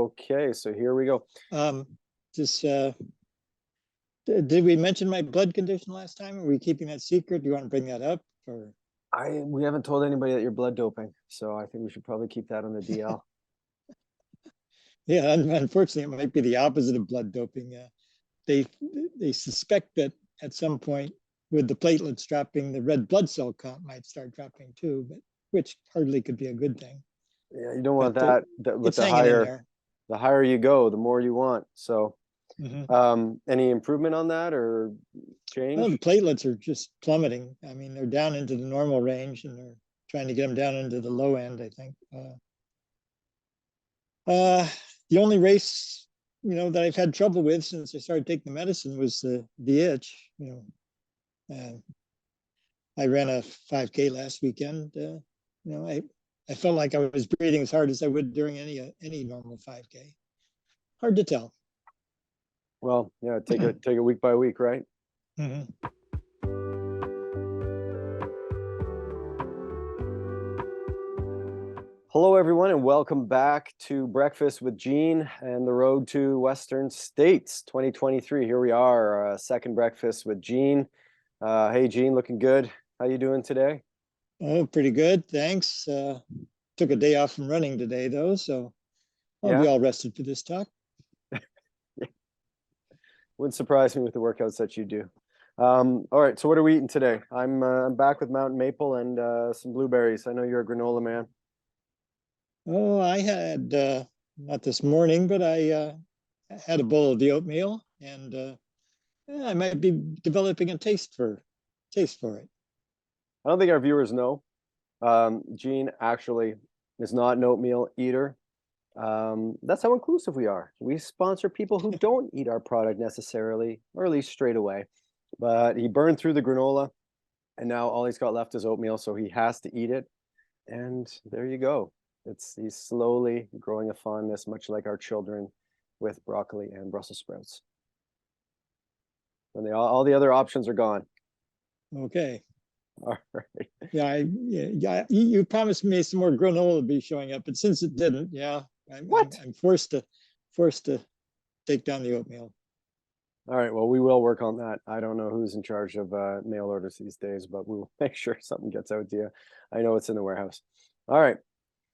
Okay, so here we go. Um, just did we mention my blood condition last time? Are we keeping that secret? Do you want to bring that up? Or We haven't told anybody that you're blood doping, so I think we should probably keep that on the DL. yeah, unfortunately, it might be the opposite of blood doping. They they suspect that at some point, with the platelets dropping, the red blood cell count might start dropping too, but which hardly could be a good thing. Yeah, you don't want But that with it's hanging in there. the higher you go, the more you want. So, Mhm. any improvement on that or Well, the change? platelets are just plummeting. I mean, they're down into the normal range, and they're trying to get them down into the low end, I think. The only race, that I've had trouble with since I started taking the medicine was the itch. I ran a 5K last weekend. I felt like I was breathing as hard as I would during any normal 5K. Hard to tell. Well, yeah, take it week by week, right? Mhm. Hello, everyone, and welcome back to Breakfast with Gene and the Road to Western States 2023. Here we are, second Breakfast with Gene. Hey, Gene, looking good. How you doing today? Oh, pretty good. Thanks. Took a day off from running today, though, so I'll be Yeah, all rested for this talk. wouldn't surprise me with the workouts that you do. All right, so what are we eating today? I'm back with Mountain Maple and some blueberries. I know you're a granola man. Oh, I had not this morning, but I had a bowl of the oatmeal, and yeah, I might be developing a taste for it. I don't think our viewers know. Gene actually is not an oatmeal eater. That's how inclusive we are. We sponsor people who don't eat our product necessarily, or at least straight away. But he burned through the granola, and now all he's got left is oatmeal, so he has to eat it. And there you go. He's slowly growing a fondness, much like our children with broccoli and Brussels sprouts. And all the other options are gone. Okay. All right. Yeah. You promised me some more granola to be showing up, but since it didn't, yeah, What? I'm forced to take down the oatmeal. All right. Well, we will work on that. I don't know who's in charge of mail orders these days, but we will make sure something gets out to you. I know it's in the warehouse. All right.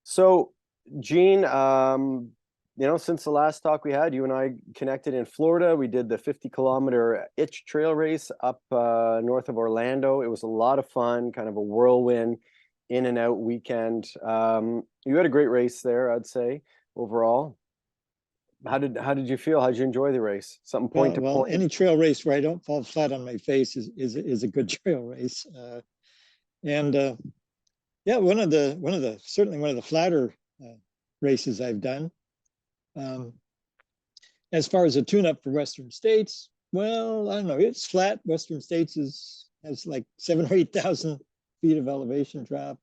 So, Gene, since the last talk we had, you and I connected in Florida. We did the 50-kilometer Itch Trail race up north of Orlando. It was a lot of fun, kind of a whirlwind in and out weekend. You had a great race there, I'd say, overall. How did you feel? How did you enjoy the race? Something point to Well, point. any trail race where I don't fall flat on my face is a good trail race. And yeah, certainly one of the flatter races I've done. Um, as far as a tune-up for Western States, well, I don't know. It's flat. Western States has like 7,000 or 8,000 feet of elevation drop.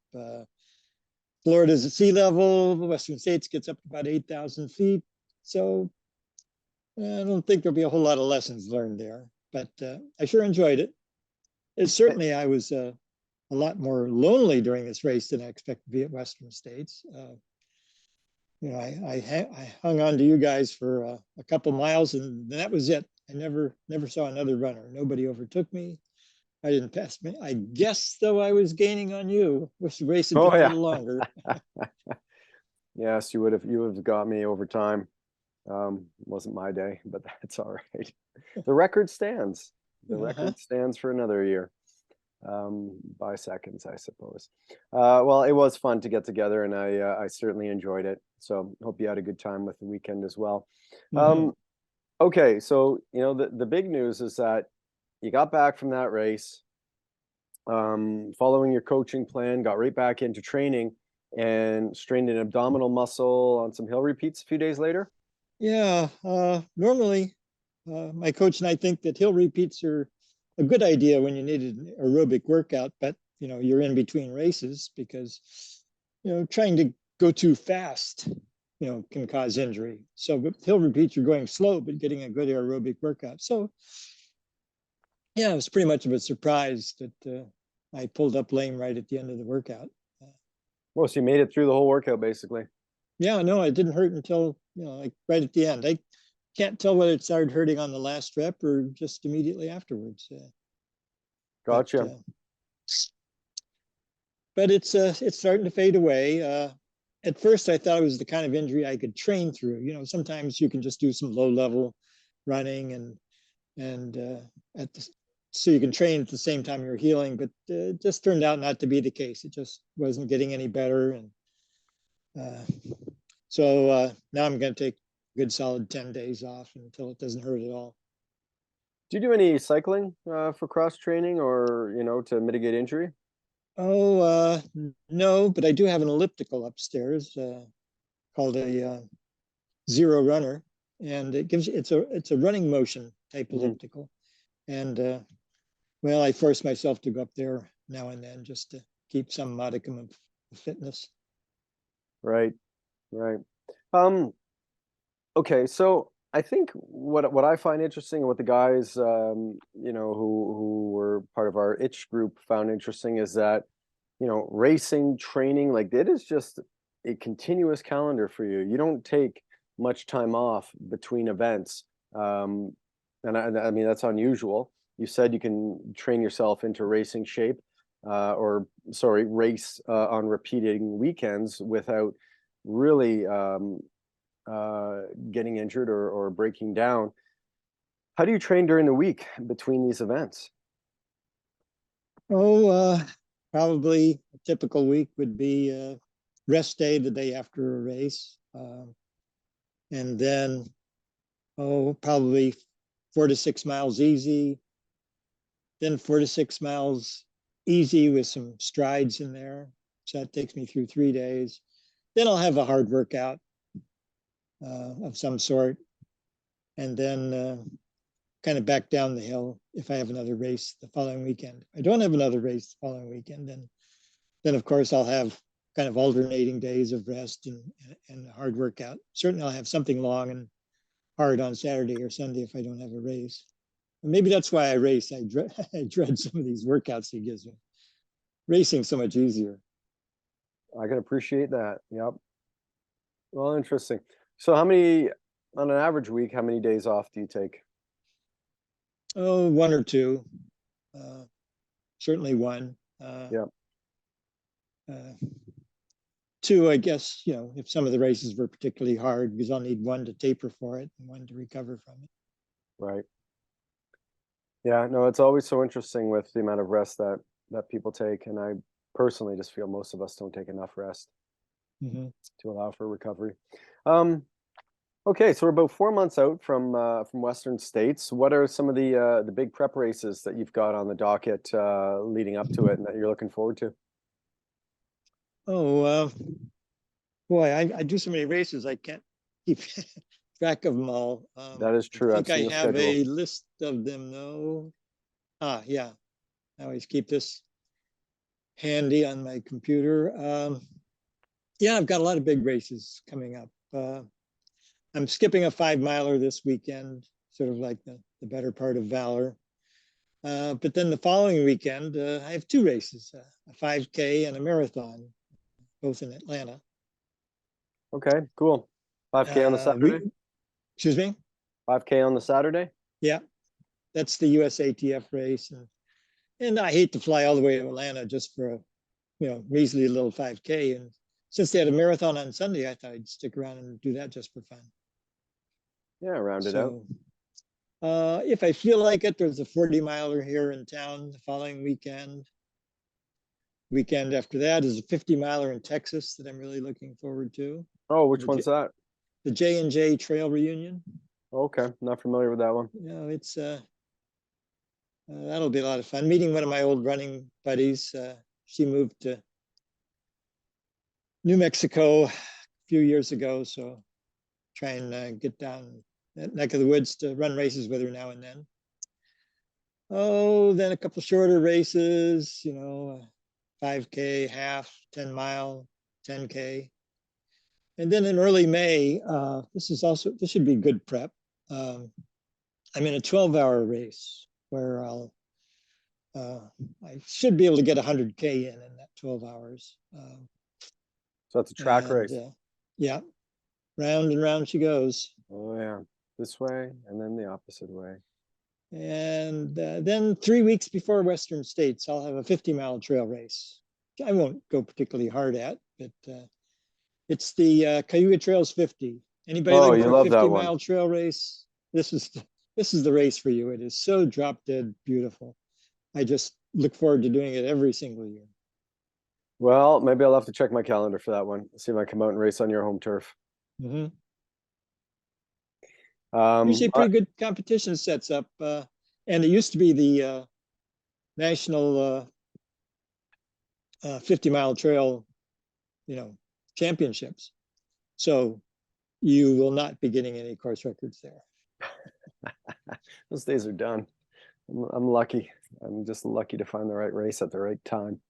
Florida's at sea level. The Western States gets up to about 8,000 feet. So I don't think there'll be a whole lot of lessons learned there. But I sure enjoyed it. I was a lot more lonely during this race than I expected to be at Western States. I hung on to you guys for a couple miles, and that was it. I never saw another runner. Nobody overtook me. I didn't pass me. I guess though I was gaining on you. Wish the race had Oh been a yeah. little longer. Yes, you would have got me over time. Wasn't my day, but that's all right. The record stands. The Uh-huh. record stands for another year. By seconds, I suppose. Well, it was fun to get together, and I certainly enjoyed it. So hope you had a good time with the weekend as well. Mm-hmm. Okay, so the big news is that you got back from that race, following your coaching plan, got right back into training, and strained an abdominal muscle on some hill repeats a few days later. Yeah. Normally, my coach and I think that hill repeats are a good idea when you need an aerobic workout, but you're in between races because trying to go too fast can cause injury. So with hill repeats, you're going slow but getting a good aerobic workout. So yeah, it was pretty much of a surprise that I pulled up lame right at the end of the workout. Well, so you made it through the whole workout, basically. Yeah, no, it didn't hurt until, like right at the end. I can't tell whether it started hurting on the last rep or just immediately afterwards. But Gotcha. uh, but it's starting to fade away. At first, I thought it was the kind of injury I could train through. Sometimes you can just do some low level running and at the, so you can train at the same time you're healing. But it just turned out not to be the case. It just wasn't getting any better, and uh, so now I'm going to take a good solid 10 days off until it doesn't hurt at all. Do you do any cycling for cross training or, to mitigate injury? Oh, no, but I do have an elliptical upstairs called a zero runner, and it's a running motion type Mhm. elliptical. And well, I force myself to go up there now and then just to keep some modicum of fitness. Right, right. Um, okay, so I think what I find interesting and what the guys who were part of our itch group found interesting is that, racing, training, like it is just a continuous calendar for you. You don't take much time off between events. Um, and I mean that's unusual. You said you can train yourself into racing shape, or sorry, race on repeating weekends without really getting injured or breaking down. How do you train during the week between these events? Oh, probably a typical week would be rest day the day after a race, and then probably 4 to 6 miles easy, then 4 to 6 miles easy with some strides in there. So that takes me through 3 days. Then I'll have a hard workout of some sort, and then kind of back down the hill if I have another race the following weekend. If I don't have another race the following weekend, then of course I'll have kind of alternating days of rest and hard workout. Certainly I'll have something long and hard on Saturday or Sunday if I don't have a race. And maybe that's why I race. I dread some of these workouts he gives me. Racing's so much easier. I can appreciate that. Yep. Well, interesting. So on an average week, how many days off do you take? Oh, one or two. Uh, Certainly one. Yeah. Uh, Two, I guess, if some of the races were particularly hard, because I'll need one to taper for it and one to recover from it. Right. Yeah, no, it's always so interesting with the amount of rest that people take, and I personally just feel most of us don't take enough rest Mm-hmm. to allow for recovery. Um, okay, so we're about 4 months out from Western States. What are some of the big prep races that you've got on the docket leading up to it, and that you're looking forward to? Oh, boy, I do so many races, I can't keep track of them all. That is I true. I've think I seen the have schedule. a list of them, though. Yeah. I always keep this handy on my computer. Yeah, I've got a lot of big races coming up. I'm skipping a 5 miler this weekend, sort of like the better part of Valor. But then the following weekend, I have two races, a 5K and a marathon, both in Atlanta. Okay, cool. 5K on the Uh, Saturday? we, Excuse me? 5K on the Saturday? Yeah, that's the USATF race. And I hate to fly all the way to Atlanta just for a, measly little 5K. And since they had a marathon on Sunday, I thought I'd stick around and do that just for fun. Yeah, round it out. So if I feel like it, there's a 40 miler here in town the following weekend. Weekend after that is a 50 miler in Texas that I'm really looking forward to. Oh, which The one's that? the J&J Trail Reunion. Okay, not familiar with that one. It's that'll be a lot of fun. Meeting one of my old running buddies. She moved to New Mexico a few years ago, so try and get down that neck of the woods to run races with her now and then. Oh, then a couple shorter races, 5K, half, 10 mile, 10K. And then in early May, this should be good prep. Um, I'm in a 12-hour race where uh, I should be able to get 100K in that 12 hours. So that's a track And race. yeah, round and round she goes. Oh yeah, this way and then the opposite way. And then 3 weeks before Western States, I'll have a 50-mile trail race. I won't go particularly hard at, but it's the Cayuga Trails 50. Anybody Oh, looking you for a love that one. 50-mile trail race? This is the race for you. It is so drop dead beautiful. I just look forward to doing it every single year. Well, maybe I'll have to check my calendar for that one. See if I come out and race on your home turf. Mm-hmm. Um, Usually, I- pretty good competition sets up, and it used to be the national 50-mile trail, championships. So you will not be getting any course records there. those days are done. I'm lucky. I'm just lucky to find the right race at the right time.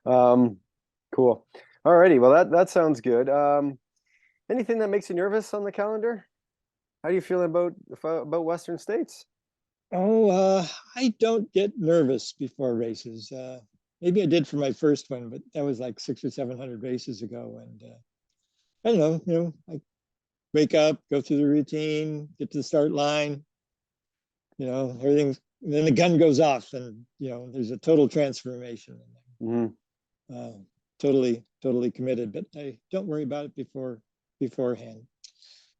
Cool. Alrighty. Well, that sounds good. Anything that makes you nervous on the calendar? How do you feel about Western States? Oh, I don't get nervous before races. Maybe I did for my first one, but that was like 600 or 700 races ago. And I don't know, I wake up, go through the routine, get to the start line, everything. Then the gun goes off, and there's a total transformation. Mhm. Totally committed. But I don't worry about it beforehand.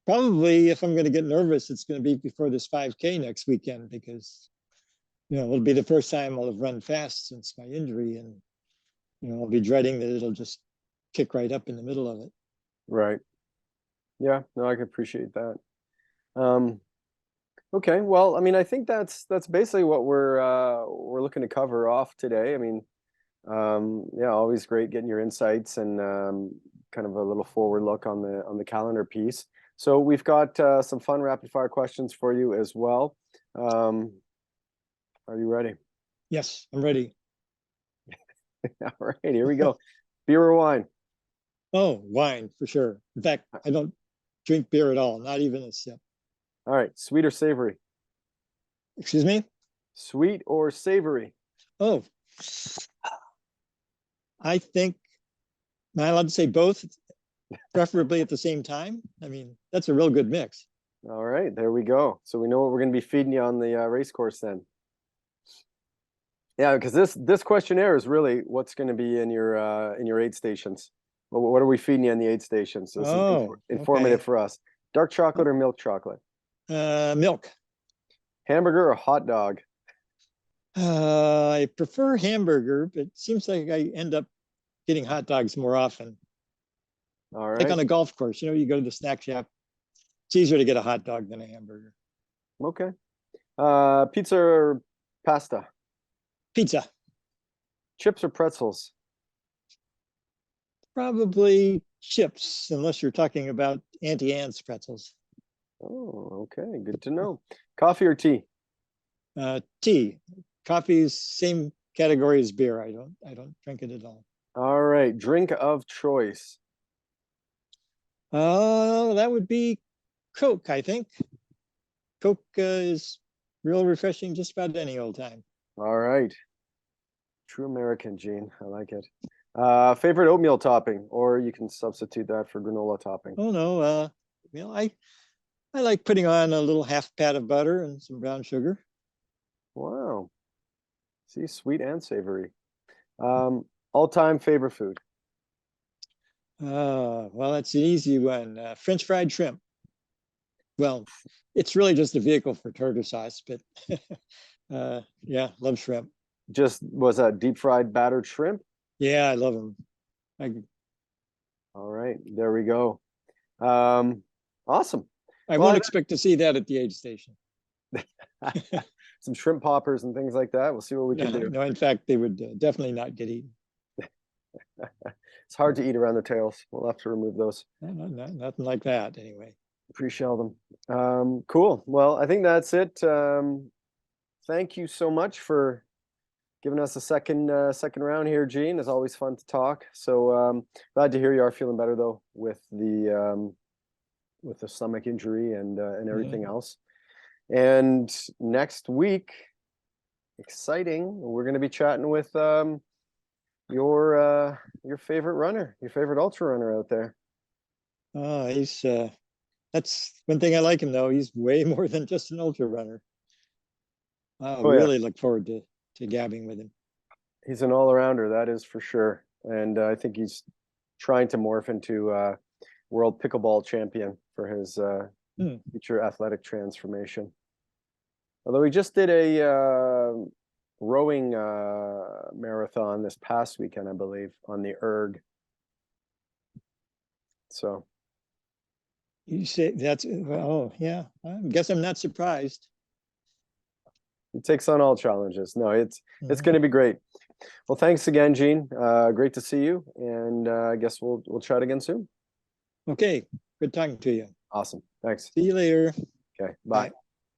Probably, if I'm going to get nervous, it's going to be before this 5K next weekend, because it'll be the first time I'll have run fast since my injury, and I'll be dreading that it'll just kick right up in the middle of it. Right. Yeah. No, I can appreciate that. Um, okay. Well, I mean, I think that's basically what we're looking to cover off today. I mean, yeah, always great getting your insights and kind of a little forward look on the calendar piece. So we've got some fun rapid fire questions for you as well. Are you ready? Yes, I'm ready. All right, here we go. Beer or wine? Oh, wine for sure. In fact, I don't drink beer at all, not even a sip. All right, sweet or savory? Excuse me? Sweet or savory? Oh, I think, am I allowed to say both, preferably at the same time? I mean, that's a real good mix. All right, there we go. So we know what we're going to be feeding you on the race course then. Yeah, because this questionnaire is really what's going to be in your aid stations. What are we feeding you in the aid stations? So this is Oh, informative okay. for us. Dark chocolate or milk chocolate? Milk. Hamburger or hot dog? I prefer hamburger, but it seems like I end up getting hot dogs more often. All Like right. on a golf course, you go to the snack shack. It's easier to get a hot dog than a hamburger. Okay. Pizza or pasta? Pizza. Chips or pretzels? Probably chips, unless you're talking about Auntie Anne's pretzels. Oh, okay. Good to know. Coffee or tea? Tea. Coffee is same category as beer. I don't drink it at all. All right. Drink of choice. That would be Coke, I think. Coke is real refreshing just about any old time. All right. True American, Gene. I like it. Favorite oatmeal topping, or you can substitute that for granola topping. Oh no, I like putting on a little half pat of butter and some brown sugar. Wow. See, sweet and savory. All-time favorite food. Well, that's an easy one. French fried shrimp. Well, it's really just a vehicle for tartar sauce, but yeah, love shrimp. Just was that deep fried battered shrimp? Yeah, I love them. I, All right, there we go. Awesome. I Well, won't expect to see that at the aid station. some shrimp poppers and things like that. We'll see what we can No, do. no, in fact, they would definitely not get eaten. It's hard to eat around the tails. We'll have to remove those. Nothing like that, anyway. Pre-shell them. Cool. Well, I think that's it. Thank you so much for giving us a second round here, Gene. It's always fun to talk. So glad to hear you are feeling better though with the stomach injury and everything else. And next week, exciting, we're going to be chatting with your favorite runner, your favorite ultra runner out there. He's that's one thing I like him though. He's way more than just an ultra runner. I Oh yeah, really look forward to gabbing with him. he's an all-arounder, that is for sure. And I think he's trying to morph into world pickleball champion for his future athletic transformation. Although he just did a rowing marathon this past weekend, I believe, on the erg. So You say that's, oh yeah, I guess I'm not surprised. he takes on all challenges. No, it's Mhm. going to be great. Well, thanks again, Gene. Great to see you, and I guess we'll chat again soon. Okay, good talking to you. Awesome. Thanks. See you later. Okay. Bye. Bye.